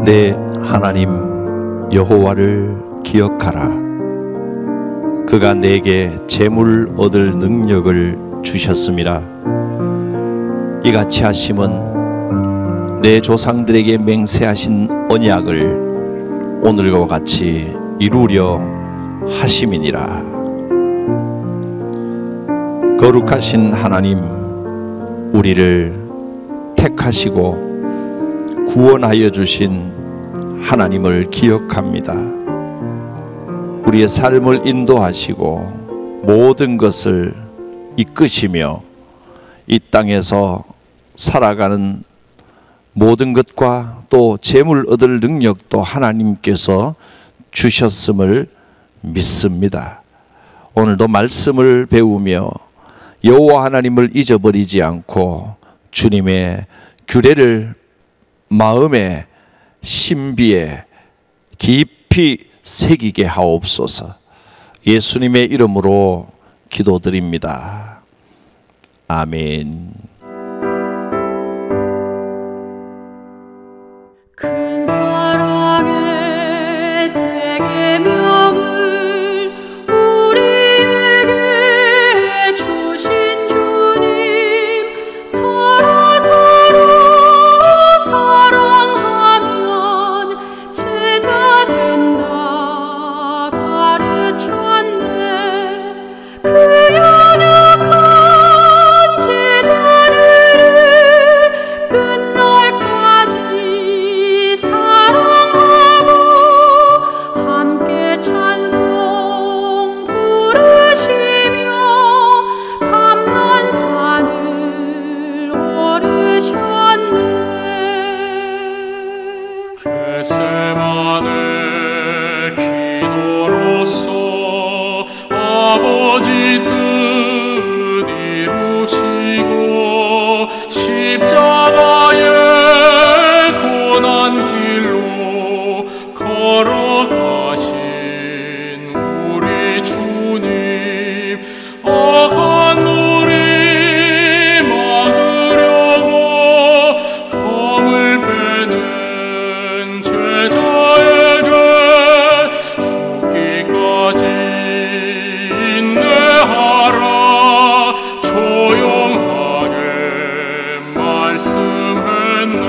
내 하나님 여호와를 기억하라. 그가 내게 재물 얻을 능력을 주셨음이라. 이같이 하심은 내 조상들에게 맹세하신 언약을 오늘과 같이 이루려 하심이니라. 거룩하신 하나님, 우리를 택하시고 구원하여 주신 하나님을 기억합니다. 우리의 삶을 인도하시고 모든 것을 이끄시며 이 땅에서 살아가는 모든 것과 또 재물 얻을 능력도 하나님께서 주셨음을 믿습니다. 오늘도 말씀을 배우며 여호와 하나님을 잊어버리지 않고 주님의 규례를 마음의 신비에 깊이 새기게 하옵소서. 예수님의 이름으로 기도드립니다. 아멘. 큰 사랑의 새 계명을 우리에게 주신 주님, 서로 사랑하면 제자 된다 가르쳤네. 그 연약한 제자들을 끝날까지 사랑하고 함께 찬송 부르시며 감난산을 오르셨네. 겟세마네 기도로서 아버지 뜻 이루시고 십자가의 고난 길로 걸어가신 우리 주님, 악한 우리 막으려고 검을 빼는 제자에게 죽기까지 인내하라 조용하게 말씀했네.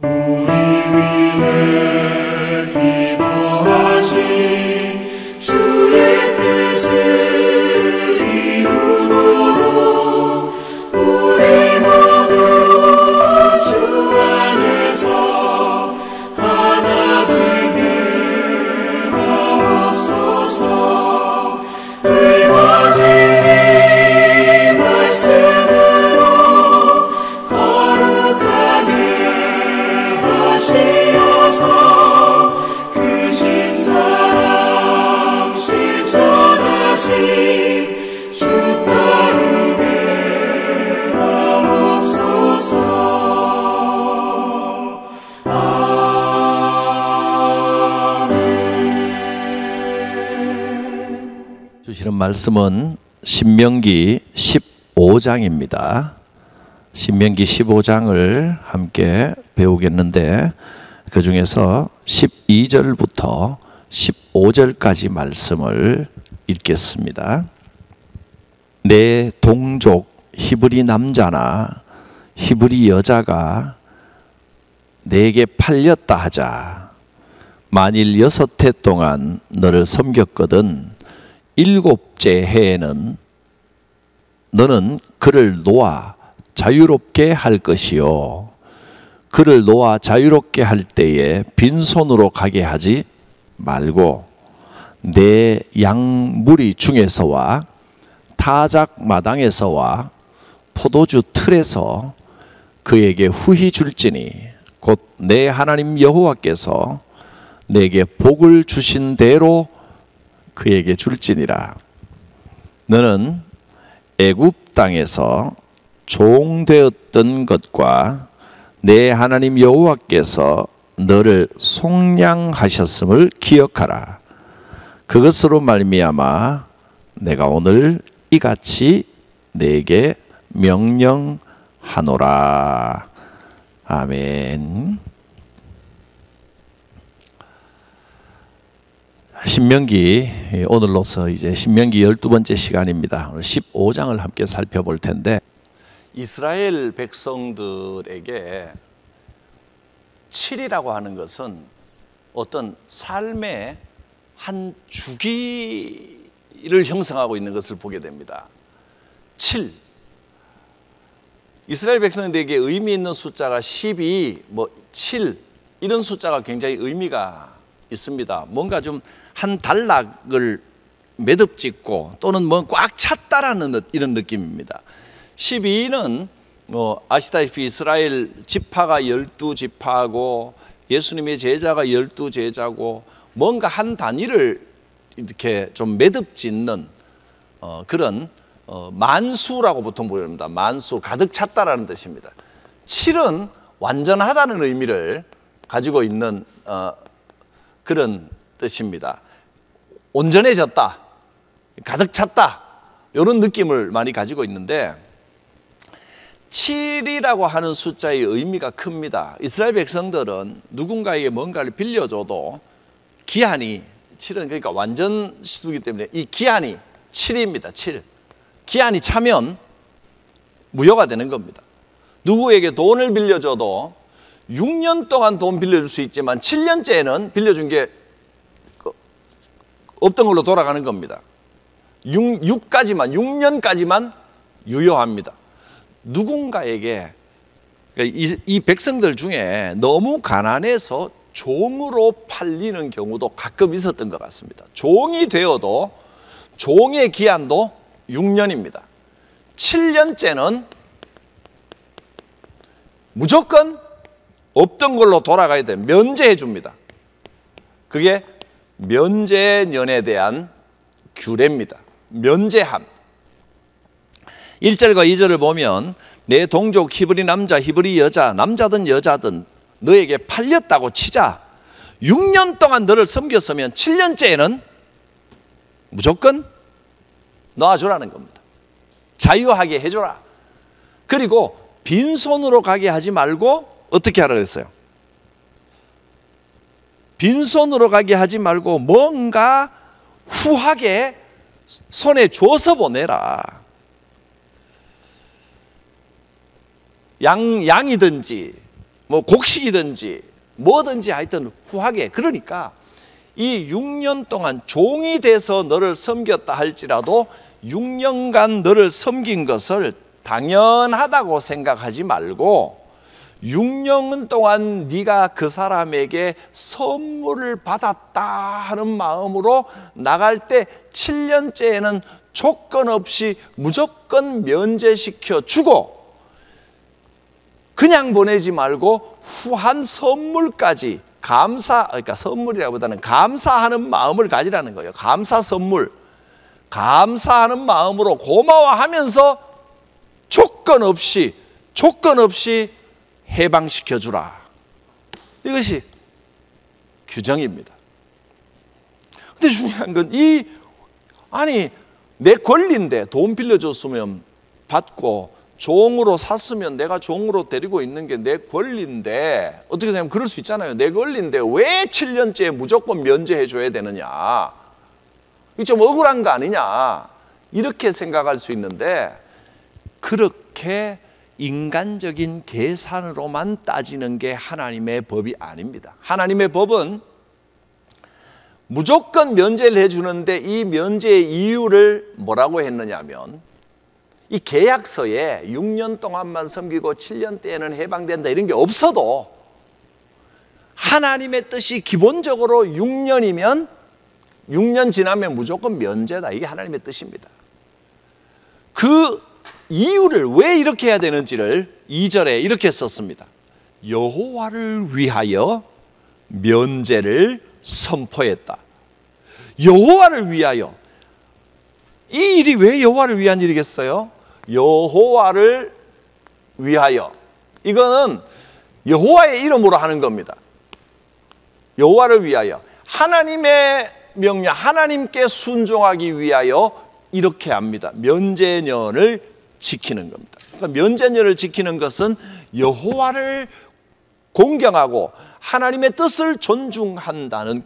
우리 위해 기도하신 주의 뜻을 이루도록 우리 모두 주 안에서 하나 되게 하옵소서. 의와 진리 말씀으로 거룩하게 하시어서 그 신사랑 실천하신 주 따르게 하옵소서. 아멘. 주시는 말씀은 신명기 15장입니다. 신명기 15장을 함께 배우겠는데 그 중에서 12절부터 15절까지 말씀을 읽겠습니다. 내 동족 히브리 남자나 히브리 여자가 내게 팔렸다 하자. 만일 6해 동안 너를 섬겼거든 7째 해에는 너는 그를 놓아 자유롭게 할 것이요. 그를 놓아 자유롭게 할 때에 빈손으로 가게 하지 말고 내 양무리 중에서와 타작 마당에서와 포도주 틀에서 그에게 후히 줄지니 곧 내 하나님 여호와께서 내게 복을 주신 대로 그에게 줄지니라. 너는 애굽 땅에서 종되었던 것과 내 하나님 여호와께서 너를 속량하셨음을 기억하라. 그것으로 말미암아 내가 오늘 이같이 내게 명령하노라. 아멘. 신명기, 오늘로서 이제 신명기 12번째 시간입니다. 오늘 15장을 함께 살펴볼 텐데, 이스라엘 백성들에게 7이라고 하는 것은 어떤 삶의 한 주기를 형성하고 있는 것을 보게 됩니다. 7. 이스라엘 백성들에게 의미 있는 숫자가 12, 7 이런 숫자가 굉장히 의미가 있습니다. 뭔가 좀 한 단락을 매듭짓고 또는 뭐 꽉 찼다라는 이런 느낌입니다. 12는 아시다시피 이스라엘 지파가 12지파고 예수님의 제자가 12제자고 뭔가 한 단위를 이렇게 좀 매듭짓는 그런 만수라고 보통 부릅니다. 만수, 가득 찼다라는 뜻입니다. 7은 완전하다는 의미를 가지고 있는 그런 뜻입니다. 온전해졌다, 가득 찼다, 이런 느낌을 많이 가지고 있는데 7이라고 하는 숫자의 의미가 큽니다. 이스라엘 백성들은 누군가에게 뭔가를 빌려줘도 기한이 7은 그러니까 완전 시수이기 때문에 이 기한이 7입니다. 7. 기한이 차면 무효가 되는 겁니다. 누구에게 돈을 빌려줘도 6년 동안 돈 빌려줄 수 있지만 7년째에는 빌려준 게 없던 걸로 돌아가는 겁니다. 6년까지만 유효합니다. 누군가에게 이 백성들 중에 너무 가난해서 종으로 팔리는 경우도 가끔 있었던 것 같습니다. 종이 되어도 종의 기한도 6년입니다. 7년째는 무조건 없던 걸로 돌아가야 돼. 면제해 줍니다. 그게 면제년에 대한 규례입니다. 면제함. 1절과 2절을 보면 내 동족 히브리 남자 히브리 여자 남자든 여자든 너에게 팔렸다고 치자. 6년 동안 너를 섬겼으면 7년째에는 무조건 놓아주라는 겁니다. 자유하게 해줘라. 그리고 빈손으로 가게 하지 말고 어떻게 하라 그랬어요? 빈손으로 가게 하지 말고 뭔가 후하게 손에 줘서 보내라. 양이든지 뭐 곡식이든지 뭐든지 하여튼 후하게. 그러니까 이 6년 동안 종이 돼서 너를 섬겼다 할지라도 6년간 너를 섬긴 것을 당연하다고 생각하지 말고 6년 동안 네가 그 사람에게 선물을 받았다 하는 마음으로 나갈 때 7년째에는 조건 없이 무조건 면제시켜 주고 그냥 보내지 말고 후한 선물까지 그러니까 선물이라기보다는 감사하는 마음을 가지라는 거예요. 감사 선물. 감사하는 마음으로 고마워하면서 조건 없이 해방시켜 주라. 이것이 규정입니다. 근데 중요한 건 내 권리인데 돈 빌려줬으면 받고 종으로 샀으면 내가 종으로 데리고 있는 게 내 권리인데 어떻게 생각하면 그럴 수 있잖아요. 내 권리인데 왜 7년째에 무조건 면제해 줘야 되느냐. 이게 좀 억울한 거 아니냐. 이렇게 생각할 수 있는데 그렇게 인간적인 계산으로만 따지는 게 하나님의 법이 아닙니다. 하나님의 법은 무조건 면제를 해주는데 이 면제의 이유를 뭐라고 했느냐면 이 계약서에 6년 동안만 섬기고 7년 때에는 해방된다 이런 게 없어도 하나님의 뜻이 기본적으로 6년이면 6년 지나면 무조건 면제다. 이게 하나님의 뜻입니다. 그 이유를 왜 이렇게 해야 되는지를 2절에 이렇게 썼습니다. 여호와를 위하여 면제를 선포했다. 여호와를 위하여. 이 일이 왜 여호와를 위한 일이겠어요? 여호와를 위하여. 이거는 여호와의 이름으로 하는 겁니다. 여호와를 위하여. 하나님의 명령, 하나님께 순종하기 위하여 이렇게 합니다. 면제년을 지키는 겁니다. 그러니까 면제년을 지키는 것은 여호와를 공경하고 하나님의 뜻을 존중한다는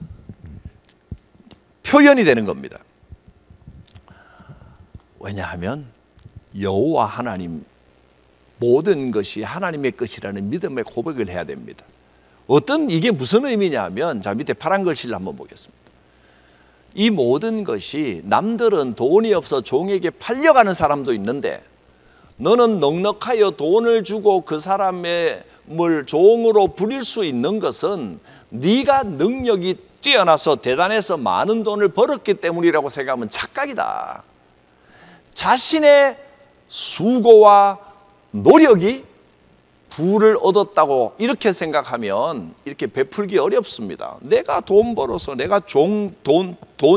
표현이 되는 겁니다. 왜냐하면 여호와 하나님, 모든 것이 하나님의 것이라는 믿음의 고백을 해야 됩니다. 이게 무슨 의미냐면, 자, 밑에 파란 글씨를 한번 보겠습니다. 이 모든 것이, 남들은 돈이 없어 종에게 팔려가는 사람도 있는데 너는 넉넉하여 돈을 주고 그 사람의 종으로 부릴 수 있는 것은 네가 능력이 뛰어나서 대단해서 많은 돈을 벌었기 때문이라고 생각하면 착각이다. 자신의 수고와 노력이 부를 얻었다고 이렇게 생각하면 이렇게 베풀기 어렵습니다. 내가 돈 벌어서 내가 돈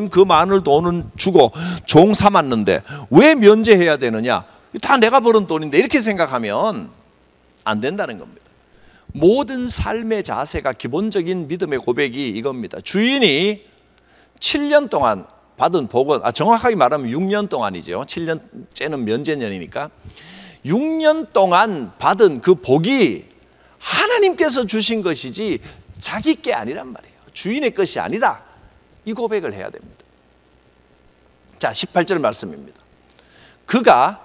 그 많은 돈을 주고 종 삼았는데 왜 면제해야 되느냐? 다 내가 벌은 돈인데, 이렇게 생각하면 안 된다는 겁니다. 모든 삶의 자세가, 기본적인 믿음의 고백이 이겁니다. 주인이 7년 동안 받은 복은, 정확하게 말하면 6년 동안이죠. 7년째는 면제년이니까 6년 동안 받은 그 복이 하나님께서 주신 것이지 자기 게 아니란 말이에요. 주인의 것이 아니다. 이 고백을 해야 됩니다. 자, 18절 말씀입니다. 그가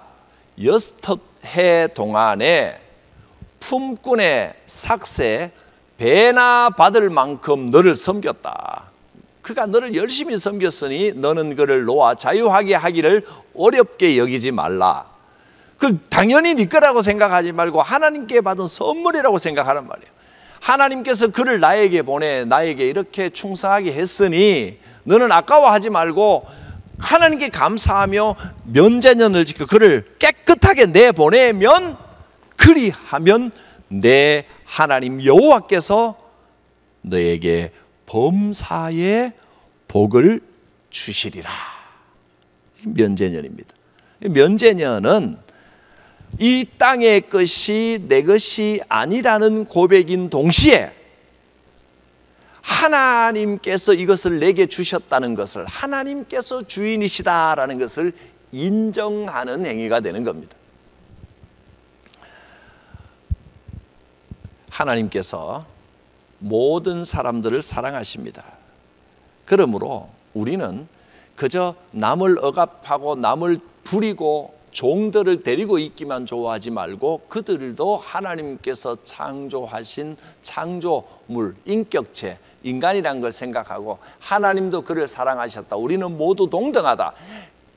6해 동안에 품꾼의 삭새 배나 받을 만큼 너를 섬겼다. 그가 너를 열심히 섬겼으니 너는 그를 놓아 자유하게 하기를 어렵게 여기지 말라. 그 당연히 네 거라고 생각하지 말고 하나님께 받은 선물이라고 생각하란 말이에요. 하나님께서 그를 나에게 보내 나에게 이렇게 충성하게 했으니 너는 아까워하지 말고 하나님께 감사하며 면제년을 지켜 그를 깨끗하게 내보내면, 그리하면 내 하나님 여호와께서 너에게 범사의 복을 주시리라. 면제년입니다. 면제년은 이 땅의 것이 내 것이 아니라는 고백인 동시에 하나님께서 이것을 내게 주셨다는 것을, 하나님께서 주인이시다라는 것을 인정하는 행위가 되는 겁니다. 하나님께서 모든 사람들을 사랑하십니다. 그러므로 우리는 그저 남을 억압하고 남을 부리고 종들을 데리고 있기만 좋아하지 말고 그들도 하나님께서 창조하신 창조물, 인격체, 인간이란 걸 생각하고 하나님도 그를 사랑하셨다. 우리는 모두 동등하다.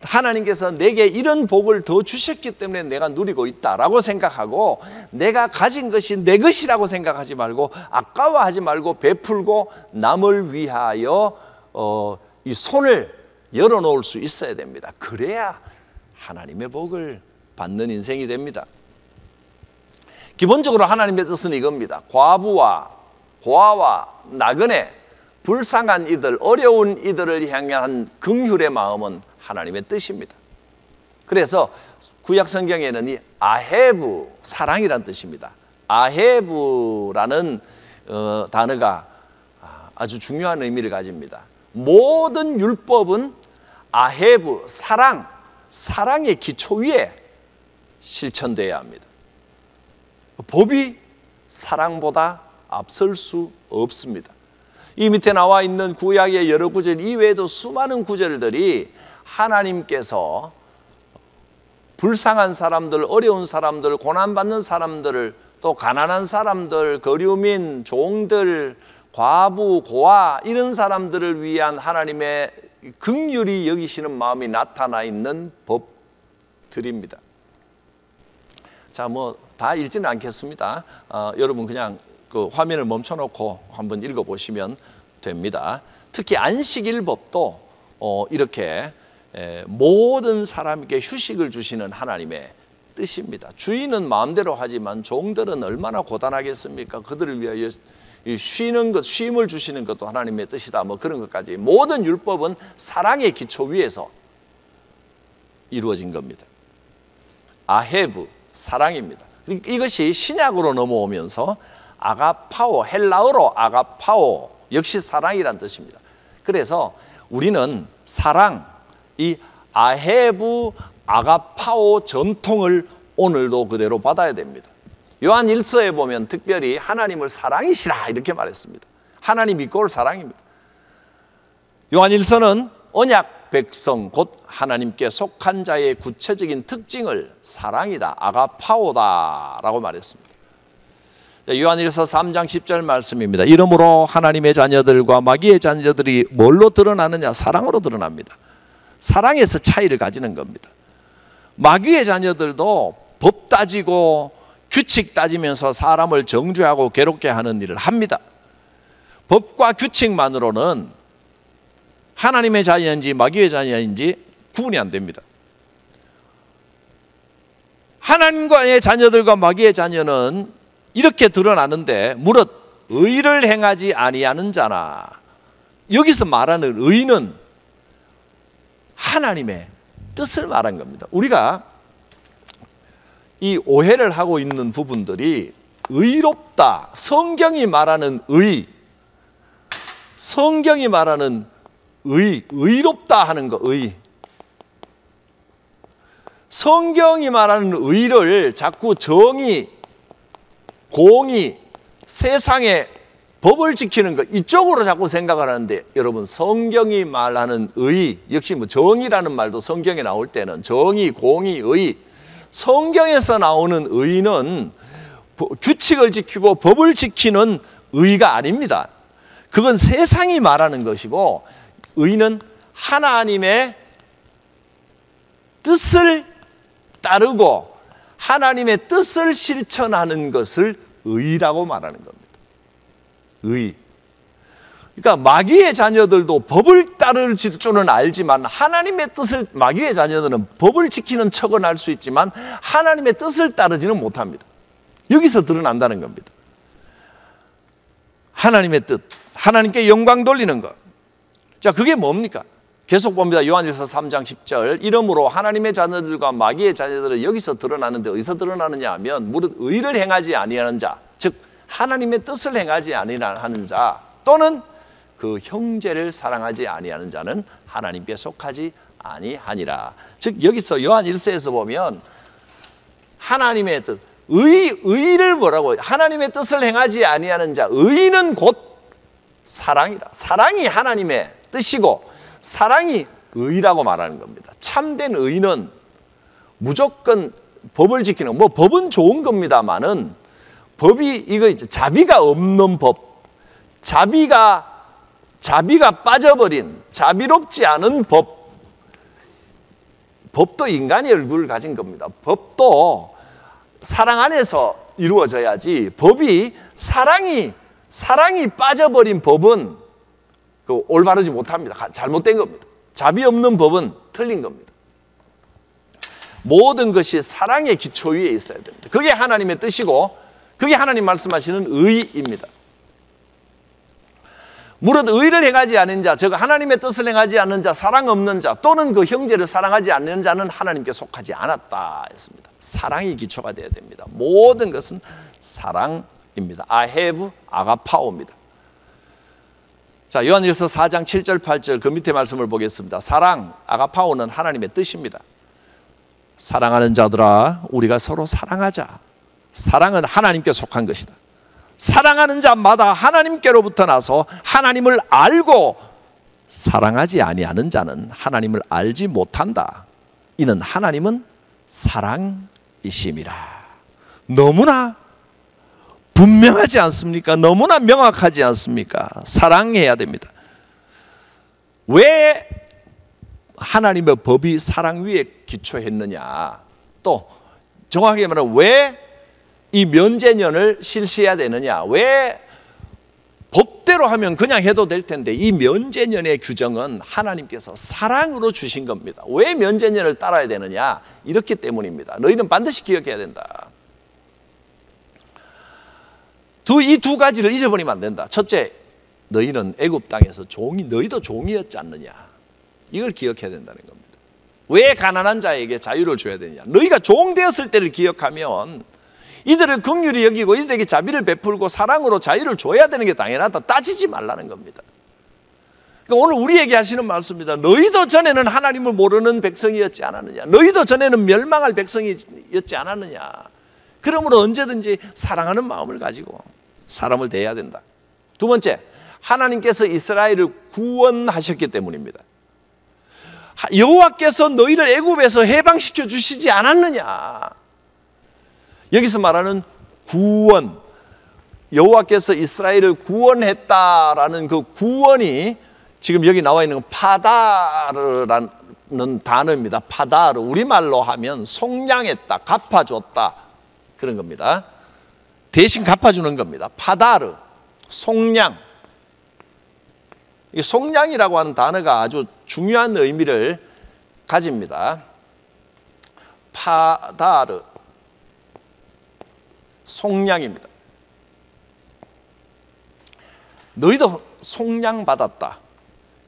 하나님께서 내게 이런 복을 더 주셨기 때문에 내가 누리고 있다라고 생각하고, 내가 가진 것이 내 것이라고 생각하지 말고 아까워하지 말고 베풀고 남을 위하여 이 손을 열어놓을 수 있어야 됩니다. 그래야 하나님의 복을 받는 인생이 됩니다. 기본적으로 하나님의 뜻은 이겁니다. 과부와 고아와 나그네, 불쌍한 이들, 어려운 이들을 향한 긍휼의 마음은 하나님의 뜻입니다. 그래서 구약 성경에는 이 아헤브, 사랑이란 뜻입니다. 아헤브라는 단어가 아주 중요한 의미를 가집니다. 모든 율법은 아헤브, 사랑의 기초 위에 실천되어야 합니다. 법이 사랑보다 앞설 수 없습니다. 이 밑에 나와 있는 구약의 여러 구절 이외에도 수많은 구절들이 하나님께서 불쌍한 사람들, 어려운 사람들, 고난받는 사람들을, 또 가난한 사람들, 거류민, 종들, 과부, 고아, 이런 사람들을 위한 하나님의 긍휼히 여기시는 마음이 나타나 있는 법들입니다. 자, 다 읽지는 않겠습니다. 여러분 그냥 그 화면을 멈춰놓고 한번 읽어보시면 됩니다. 특히 안식일법도 이렇게 모든 사람에게 휴식을 주시는 하나님의 뜻입니다. 주인은 마음대로 하지만 종들은 얼마나 고단하겠습니까? 그들을 위하여 이 쉬는 것, 쉼을 주시는 것도 하나님의 뜻이다. 뭐 그런 것까지 모든 율법은 사랑의 기초 위에서 이루어진 겁니다. 아헤브, 사랑입니다. 이것이 신약으로 넘어오면서 아가파오, 헬라어로 아가파오, 역시 사랑이란 뜻입니다. 그래서 우리는 사랑, 이 아헤브, 아가파오 전통을 오늘도 그대로 받아야 됩니다. 요한 1서에 보면 특별히 하나님을 사랑이시라 이렇게 말했습니다. 하나님 이꼴 사랑입니다. 요한 1서는 언약 백성 곧 하나님께 속한 자의 구체적인 특징을 사랑이다, 아가파오다 라고 말했습니다. 요한일서 3장 10절 말씀입니다. 이러므로 하나님의 자녀들과 마귀의 자녀들이 뭘로 드러나느냐? 사랑으로 드러납니다. 사랑에서 차이를 가지는 겁니다. 마귀의 자녀들도 법 따지고 규칙 따지면서 사람을 정죄하고 괴롭게 하는 일을 합니다. 법과 규칙만으로는 하나님의 자녀인지 마귀의 자녀인지 구분이 안 됩니다. 하나님과의 자녀들과 마귀의 자녀는 이렇게 드러나는데 무릇 의를 행하지 아니하는 자나, 여기서 말하는 의는 하나님의 뜻을 말한 겁니다. 우리가 이 오해를 하고 있는 부분들이 의롭다, 성경이 말하는 의, 성경이 말하는 의롭다 하는 거, 의. 성경이 말하는 의를 자꾸 정의, 공의, 세상의 법을 지키는 것, 이쪽으로 자꾸 생각을 하는데, 여러분 성경이 말하는 의, 역시 뭐 정의라는 말도 성경에 나올 때는 정의, 공의, 의, 성경에서 나오는 의는 규칙을 지키고 법을 지키는 의가 아닙니다. 그건 세상이 말하는 것이고, 의는 하나님의 뜻을 따르고 하나님의 뜻을 실천하는 것을 의라고 말하는 겁니다. 의. 그러니까 마귀의 자녀들도 법을 따를 줄은 알지만 하나님의 뜻을, 마귀의 자녀들은 법을 지키는 척은 할 수 있지만 하나님의 뜻을 따르지는 못합니다. 여기서 드러난다는 겁니다. 하나님의 뜻, 하나님께 영광 돌리는 것. 자, 그게 뭡니까? 계속 봅니다. 요한일서 3장 10절. 이러므로 하나님의 자녀들과 마귀의 자녀들은 여기서 드러나는데, 어디서 드러나느냐 하면 무릇 의를 행하지 아니하는 자, 즉 하나님의 뜻을 행하지 아니하는 자, 또는 그 형제를 사랑하지 아니하는 자는 하나님께 속하지 아니하니라. 즉 여기서 요한 1서에서 보면 하나님의 뜻, 의를 뭐라고, 하나님의 뜻을 행하지 아니하는 자, 의는 곧 사랑이라. 사랑이 하나님의 뜻이고 사랑이 의라고 말하는 겁니다. 참된 의는 무조건 법을 지키는, 뭐 법은 좋은 겁니다만은 법이 이거 있죠. 자비가 없는 법, 자비가 빠져버린, 자비롭지 않은 법. 법도 인간의 얼굴을 가진 겁니다. 법도 사랑 안에서 이루어져야지, 법이 사랑이 빠져버린 법은 올바르지 못합니다. 잘못된 겁니다. 자비 없는 법은 틀린 겁니다. 모든 것이 사랑의 기초 위에 있어야 됩니다. 그게 하나님의 뜻이고 그게 하나님 말씀하시는 의입니다. 무릇 의를 행하지 않은 자, 즉 하나님의 뜻을 행하지 않는 자, 사랑 없는 자, 또는 그 형제를 사랑하지 않는 자는 하나님께 속하지 않았다 했습니다. 사랑이 기초가 되어야 됩니다. 모든 것은 사랑입니다. 아헤브, 아가파오입니다. 자, 요한일서 4장 7절 8절 그 밑에 말씀을 보겠습니다. 사랑, 아가파오는 하나님의 뜻입니다. 사랑하는 자들아, 우리가 서로 사랑하자. 사랑은 하나님께 속한 것이다. 사랑하는 자마다 하나님께로부터 나서 하나님을 알고 사랑하지 아니하는 자는 하나님을 알지 못한다. 이는 하나님은 사랑이심이라. 너무나 분명하지 않습니까? 너무나 명확하지 않습니까? 사랑해야 됩니다. 왜 하나님의 법이 사랑 위에 기초했느냐? 또 정확하게 말하면 왜 이 면제년을 실시해야 되느냐? 왜 법대로 하면 그냥 해도 될 텐데 이 면제년의 규정은 하나님께서 사랑으로 주신 겁니다. 왜 면제년을 따라야 되느냐? 이렇기 때문입니다. 너희는 반드시 기억해야 된다. 이 두 가지를 잊어버리면 안 된다. 첫째, 너희는 애굽 땅에서 너희도 종이었지 않느냐. 이걸 기억해야 된다는 겁니다. 왜 가난한 자에게 자유를 줘야 되느냐. 너희가 종 되었을 때를 기억하면 이들을 긍휼히 여기고 이들에게 자비를 베풀고 사랑으로 자유를 줘야 되는 게 당연하다. 따지지 말라는 겁니다. 그러니까 오늘 우리에게 하시는 말씀입니다. 너희도 전에는 하나님을 모르는 백성이었지 않았느냐. 너희도 전에는 멸망할 백성이었지 않았느냐. 그러므로 언제든지 사랑하는 마음을 가지고 사람을 대해야 된다. 두 번째, 하나님께서 이스라엘을 구원하셨기 때문입니다. 여호와께서 너희를 애굽에서 해방시켜 주시지 않았느냐. 여기서 말하는 구원, 여호와께서 이스라엘을 구원했다라는 그 구원이 지금 여기 나와 있는 파다르라는 단어입니다. 파다르, 우리말로 하면 속량했다, 갚아줬다 그런 겁니다. 대신 갚아주는 겁니다. 파다르, 속량. 이 속량이라고 하는 단어가 아주 중요한 의미를 가집니다. 파다르, 속량입니다. 너희도 속량받았다.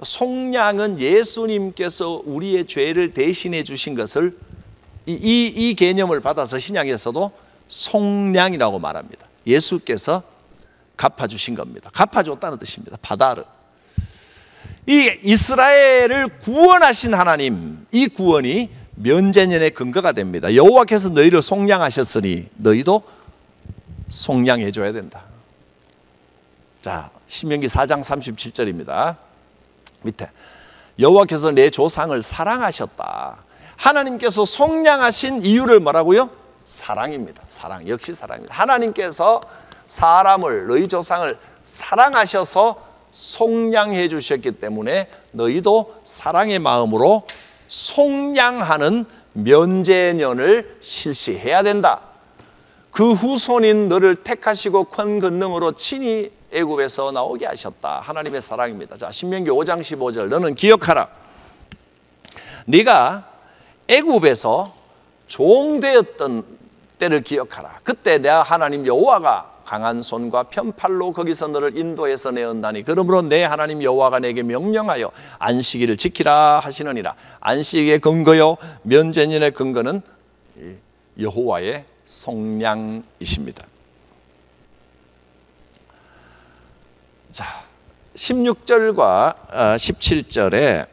속량은 예수님께서 우리의 죄를 대신해 주신 것을 이 개념을 받아서 신약에서도 속량이라고 말합니다. 예수께서 갚아주신 겁니다. 갚아줬다는 뜻입니다. 파다르. 이 이스라엘을 구원하신 하나님, 이 구원이 면제년의 근거가 됩니다. 여호와께서 너희를 속량하셨으니 너희도 속량해 줘야 된다. 자, 신명기 4장 37절입니다. 밑에 여호와께서 내 조상을 사랑하셨다. 하나님께서 속량하신 이유를 뭐라고요? 사랑입니다. 사랑, 역시 사랑입니다. 하나님께서 사람을, 너희 조상을 사랑하셔서 속량해 주셨기 때문에 너희도 사랑의 마음으로 속량하는 면제년을 실시해야 된다. 그 후손인 너를 택하시고 큰 권능으로 친히 애굽에서 나오게 하셨다. 하나님의 사랑입니다. 자, 신명기 5장 15절 너는 기억하라. 네가 애굽에서 종되었던 때를 기억하라. 그때 내가 하나님 여호와가 강한 손과 편팔로 거기서 너를 인도해서 내었나니 그러므로 내 하나님 여호와가 내게 명령하여 안식일을 지키라 하시느니라. 안식의 근거요 면제년의 근거는 여호와의 속량이십니다. 자, 16절과 17절에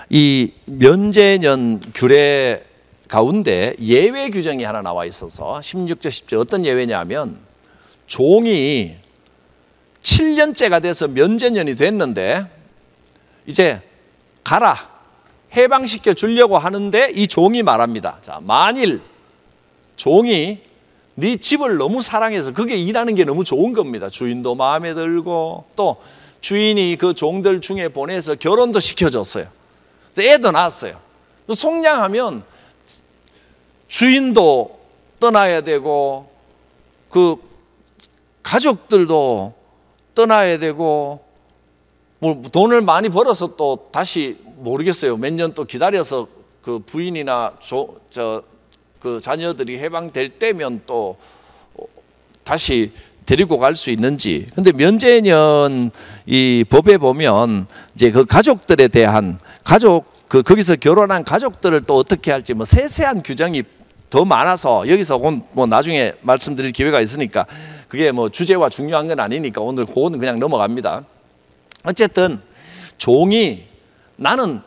이 면제년 규례 가운데 예외 규정이 하나 나와 있어서 16절 10절 어떤 예외냐면 종이 7년째가 돼서 면제년이 됐는데 이제 가라 해방시켜 주려고 하는데 이 종이 말합니다. 자, 만일 종이 네 집을 너무 사랑해서 그게 일하는 게 너무 좋은 겁니다. 주인도 마음에 들고 또 주인이 그 종들 중에 보내서 결혼도 시켜줬어요. 애도 낳았어요. 속량하면 주인도 떠나야 되고 그 가족들도 떠나야 되고 뭐 돈을 많이 벌어서 또 다시 모르겠어요. 몇 년 또 기다려서 그 부인이나 그 자녀들이 해방될 때면 또 다시 데리고 갈 수 있는지. 근데 면제년 이 법에 보면 이제 그 가족들에 대한 거기서 결혼한 가족들을 또 어떻게 할지 뭐 세세한 규정이 더 많아서 여기서 뭐 나중에 말씀드릴 기회가 있으니까 그게 뭐 주제와 중요한 건 아니니까 오늘 그거는 그냥 넘어갑니다. 어쨌든 종이 나는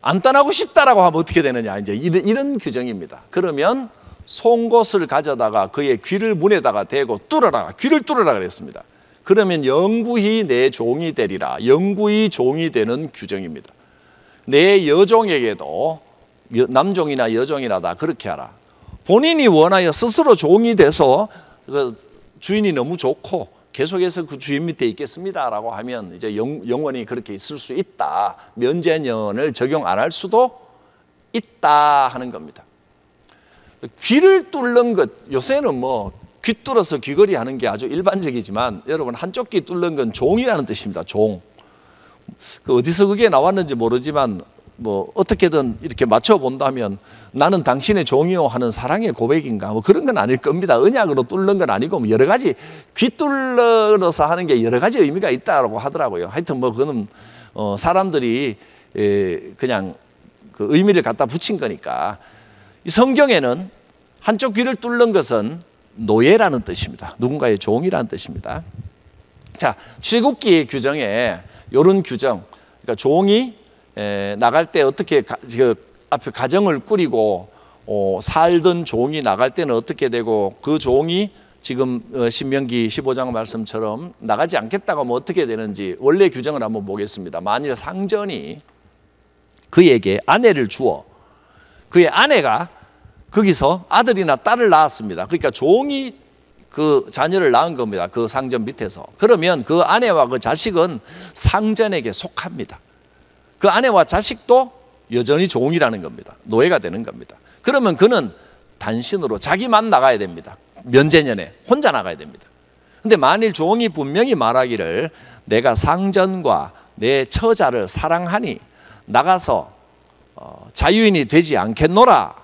안 떠나고 싶다라고 하면 어떻게 되느냐 이제 이런 규정입니다. 그러면 송곳을 가져다가 그의 귀를 문에다가 대고 뚫어라, 귀를 뚫어라 그랬습니다. 그러면 영구히 내 종이 되리라. 영구히 종이 되는 규정입니다. 내 여종에게도 남종이나 여종이나 다 그렇게 하라. 본인이 원하여 스스로 종이 돼서 그 주인이 너무 좋고 계속해서 그 주인 밑에 있겠습니다라고 하면 이제 영원히 그렇게 있을 수 있다. 면제년을 적용 안 할 수도 있다 하는 겁니다. 귀를 뚫는 것, 요새는 뭐 귀 뚫어서 귀걸이 하는 게 아주 일반적이지만 여러분 한쪽 귀 뚫는 건 종이라는 뜻입니다. 종. 그 어디서 그게 나왔는지 모르지만 뭐 어떻게든 이렇게 맞춰 본다면 나는 당신의 종이요 하는 사랑의 고백인가 뭐 그런 건 아닐 겁니다. 언약으로 뚫는 건 아니고 뭐 여러 가지 귀뚫러서 하는 게 여러 가지 의미가 있다고 하더라고요. 하여튼 뭐 그거는 사람들이 그냥 그 의미를 갖다 붙인 거니까. 이 성경에는 한쪽 귀를 뚫는 것은 노예라는 뜻입니다. 누군가의 종이라는 뜻입니다. 자, 출애굽기 규정에 이런 규정, 그러니까 종이 나갈 때 어떻게 앞에 가정을 꾸리고 살던 종이 나갈 때는 어떻게 되고 그 종이 지금 신명기 15장 말씀처럼 나가지 않겠다고 하면 어떻게 되는지 원래 규정을 한번 보겠습니다. 만일 상전이 그에게 아내를 주어 그의 아내가 거기서 아들이나 딸을 낳았습니다. 그러니까 종이 그 자녀를 낳은 겁니다. 그 상전 밑에서. 그러면 그 아내와 그 자식은 상전에게 속합니다. 그 아내와 자식도 여전히 종이라는 겁니다. 노예가 되는 겁니다. 그러면 그는 단신으로 자기만 나가야 됩니다. 면제년에 혼자 나가야 됩니다. 근데 만일 종이 분명히 말하기를 내가 상전과 내 처자를 사랑하니 나가서 자유인이 되지 않겠노라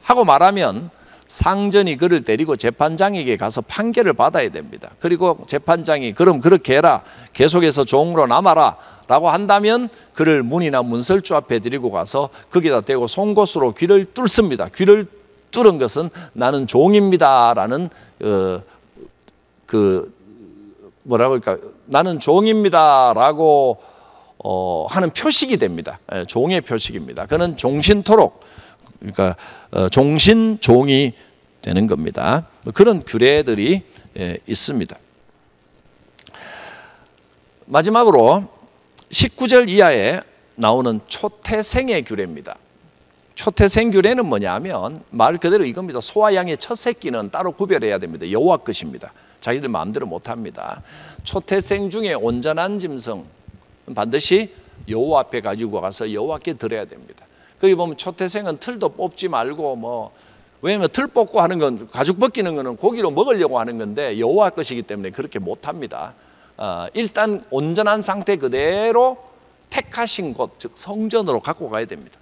하고 말하면 상전이 그를 데리고 재판장에게 가서 판결을 받아야 됩니다. 그리고 재판장이 그럼 그렇게 해라, 계속해서 종으로 남아라 라고 한다면 그를 문이나 문설주 앞에 데리고 가서 거기다 대고 송곳으로 귀를 뚫습니다. 귀를 뚫은 것은 나는 종입니다 라는 뭐라고 할까, 나는 종입니다 라고 하는 표식이 됩니다. 종의 표식입니다. 그는 종신토록, 그러니까 종신종이 되는 겁니다. 그런 규례들이 있습니다. 마지막으로 19절 이하에 나오는 초태생의 규례입니다. 초태생 규례는 뭐냐면 말 그대로 이겁니다. 소와 양의 첫 새끼는 따로 구별해야 됩니다. 여호와 것입니다. 자기들 마음대로 못합니다. 초태생 중에 온전한 짐승 반드시 여호와 앞에 가지고 가서 여호와께 드려야 됩니다. 거기 보면 초태생은 틀도 뽑지 말고 왜냐면 틀 뽑고 하는 건 가죽 벗기는 거는 고기로 먹으려고 하는 건데 여호와 것이기 때문에 그렇게 못합니다. 일단 온전한 상태 그대로 택하신 곳, 즉 성전으로 갖고 가야 됩니다.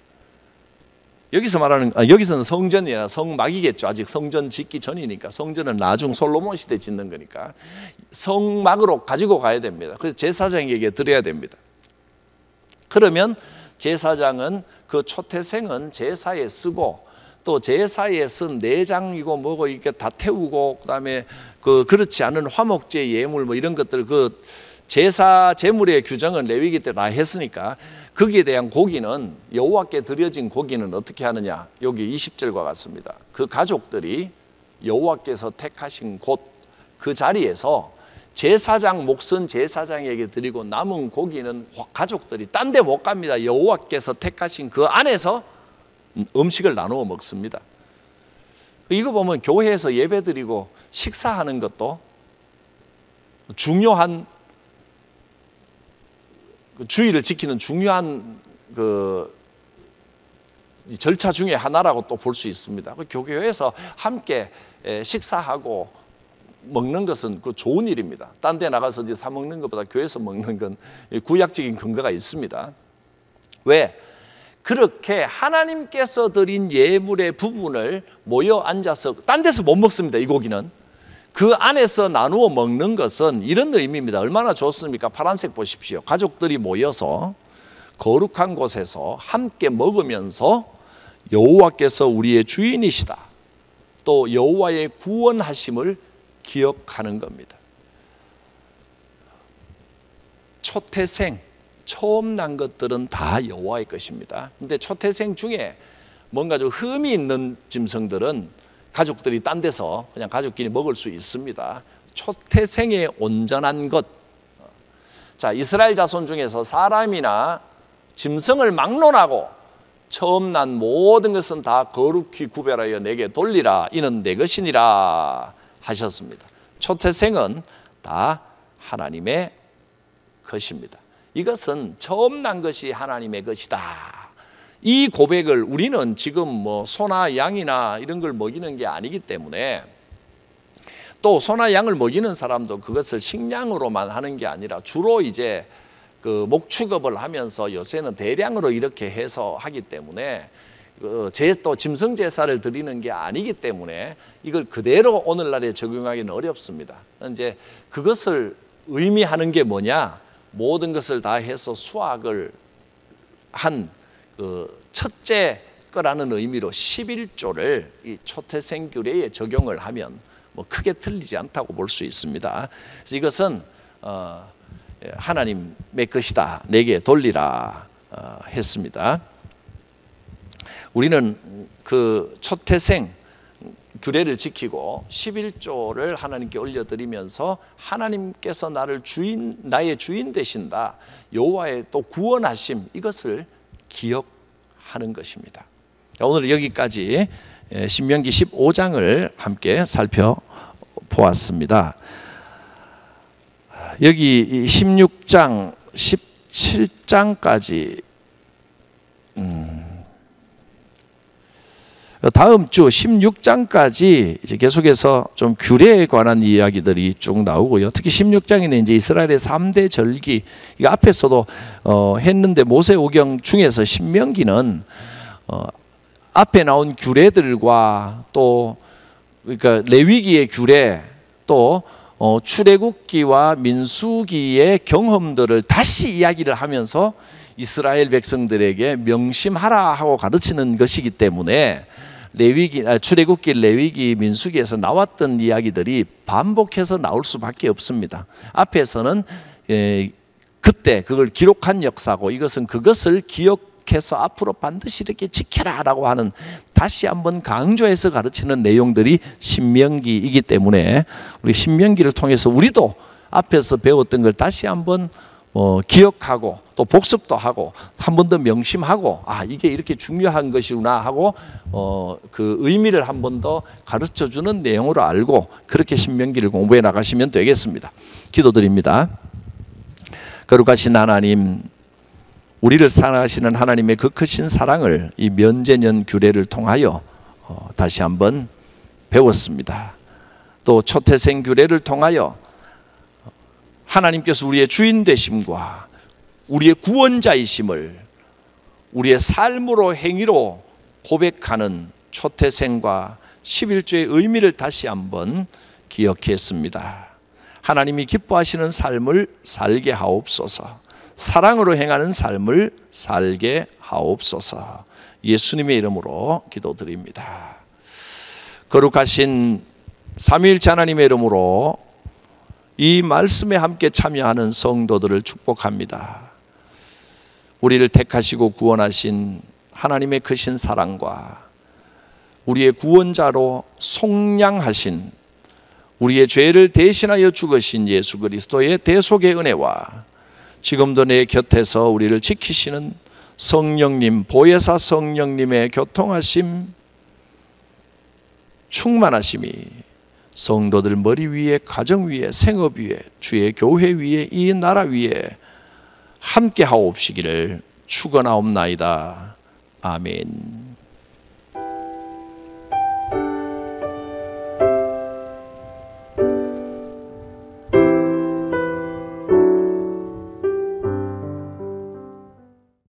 여기서 말하는 여기서는 성전이 아니라 성막이겠죠. 아직 성전 짓기 전이니까. 성전은 나중 솔로몬 시대 짓는 거니까 성막으로 가지고 가야 됩니다. 그래서 제사장에게 드려야 됩니다. 그러면 제사장은 그 초태생은 제사에 쓰고 또 제사에 쓴 내장이고 뭐고 이렇게 다 태우고 그다음에 그렇지 않은 화목제 예물 뭐 이런 것들 그 제사 제물의 규정은 레위기 때 다 했으니까 거기에 대한 고기는 여호와께 드려진 고기는 어떻게 하느냐, 여기 20절과 같습니다. 그 가족들이 여호와께서 택하신 곳 그 자리에서 제사장 몫은 제사장에게 드리고 남은 고기는 가족들이 딴 데 못 갑니다. 여호와께서 택하신 그 안에서 음식을 나누어 먹습니다. 이거 보면 교회에서 예배 드리고 식사하는 것도 중요한 주의를 지키는 중요한 절차 중에 하나라고 또 볼 수 있습니다. 교회에서 함께 식사하고 먹는 것은 좋은 일입니다. 딴 데 나가서 이제 사 먹는 것보다 교회에서 먹는 건 구약적인 근거가 있습니다. 왜? 그렇게 하나님께서 드린 예물의 부분을 모여 앉아서 딴 데서 못 먹습니다. 이 고기는 그 안에서 나누어 먹는 것은 이런 의미입니다. 얼마나 좋습니까? 파란색 보십시오. 가족들이 모여서 거룩한 곳에서 함께 먹으면서 여호와께서 우리의 주인이시다, 또 여호와의 구원하심을 기억하는 겁니다. 초태생 처음 난 것들은 다 여호와의 것입니다. 근데 초태생 중에 뭔가 좀 흠이 있는 짐승들은 가족들이 딴 데서 그냥 가족끼리 먹을 수 있습니다. 초태생의 온전한 것. 자, 이스라엘 자손 중에서 사람이나 짐승을 막론하고 처음 난 모든 것은 다 거룩히 구별하여 내게 돌리라, 이는 내 것이니라 하셨습니다. 초태생은 다 하나님의 것입니다. 이것은 처음 난 것이 하나님의 것이다. 이 고백을 우리는 지금 소나 양이나 이런 걸 먹이는 게 아니기 때문에, 또 소나 양을 먹이는 사람도 그것을 식량으로만 하는 게 아니라 주로 이제 그 목축업을 하면서 요새는 대량으로 이렇게 해서 하기 때문에 또 짐승 제사를 드리는 게 아니기 때문에 이걸 그대로 오늘날에 적용하기는 어렵습니다. 이제 그것을 의미하는 게 뭐냐? 모든 것을 다 해서 수확을 한 그 첫째 거라는 의미로 11조를 이 초태생 규례에 적용을 하면 뭐 크게 틀리지 않다고 볼 수 있습니다. 그래서 이것은 하나님의 것이다, 내게 돌리라 했습니다. 우리는 그 초태생 규례를 지키고 11조를 하나님께 올려드리면서 하나님께서 나의 주인 되신다, 여호와의 또 구원하심, 이것을 기억하는 것입니다. 오늘 여기까지 신명기 15장을 함께 살펴보았습니다. 여기 16장, 17장까지 다음 주 16장까지 이제 계속해서 좀 규례에 관한 이야기들이 쭉 나오고요. 특히 16장에는 이제 이스라엘의 3대 절기, 이거 앞에서도 했는데 모세오경 중에서 신명기는 앞에 나온 규례들과 또 그러니까 레위기의 규례, 또 출애굽기와 민수기의 경험들을 다시 이야기를 하면서 이스라엘 백성들에게 명심하라 하고 가르치는 것이기 때문에 출애굽기, 레위기, 민수기에서 나왔던 이야기들이 반복해서 나올 수밖에 없습니다. 앞에서는 그때 그걸 기록한 역사고, 이것은 그것을 기억해서 앞으로 반드시 이렇게 지켜라라고 하는, 다시 한번 강조해서 가르치는 내용들이 신명기이기 때문에 우리 신명기를 통해서 우리도 앞에서 배웠던 걸 다시 한번 기억하고 또 복습도 하고 한 번 더 명심하고, 이게 이렇게 중요한 것이구나 하고 그 의미를 한 번 더 가르쳐주는 내용으로 알고 그렇게 신명기를 공부해 나가시면 되겠습니다. 기도드립니다. 거룩하신 하나님, 우리를 사랑하시는 하나님의 그 크신 사랑을 이 면제년 규례를 통하여 다시 한번 배웠습니다. 또 초태생 규례를 통하여 하나님께서 우리의 주인 되심과 우리의 구원자이심을 우리의 삶으로, 행위로 고백하는 초태생과 11조의 의미를 다시 한번 기억했습니다. 하나님이 기뻐하시는 삶을 살게 하옵소서, 사랑으로 행하는 삶을 살게 하옵소서. 예수님의 이름으로 기도드립니다. 거룩하신 삼위일체 하나님의 이름으로 이 말씀에 함께 참여하는 성도들을 축복합니다. 우리를 택하시고 구원하신 하나님의 크신 사랑과 우리의 구원자로 속량하신, 우리의 죄를 대신하여 죽으신 예수 그리스도의 대속의 은혜와 지금도 내 곁에서 우리를 지키시는 성령님, 보혜사 성령님의 교통하심, 충만하심이 성도들 머리 위에, 가정 위에, 생업 위에, 주의 교회 위에, 이 나라 위에 함께 하옵시기를 축원하옵나이다. 아멘.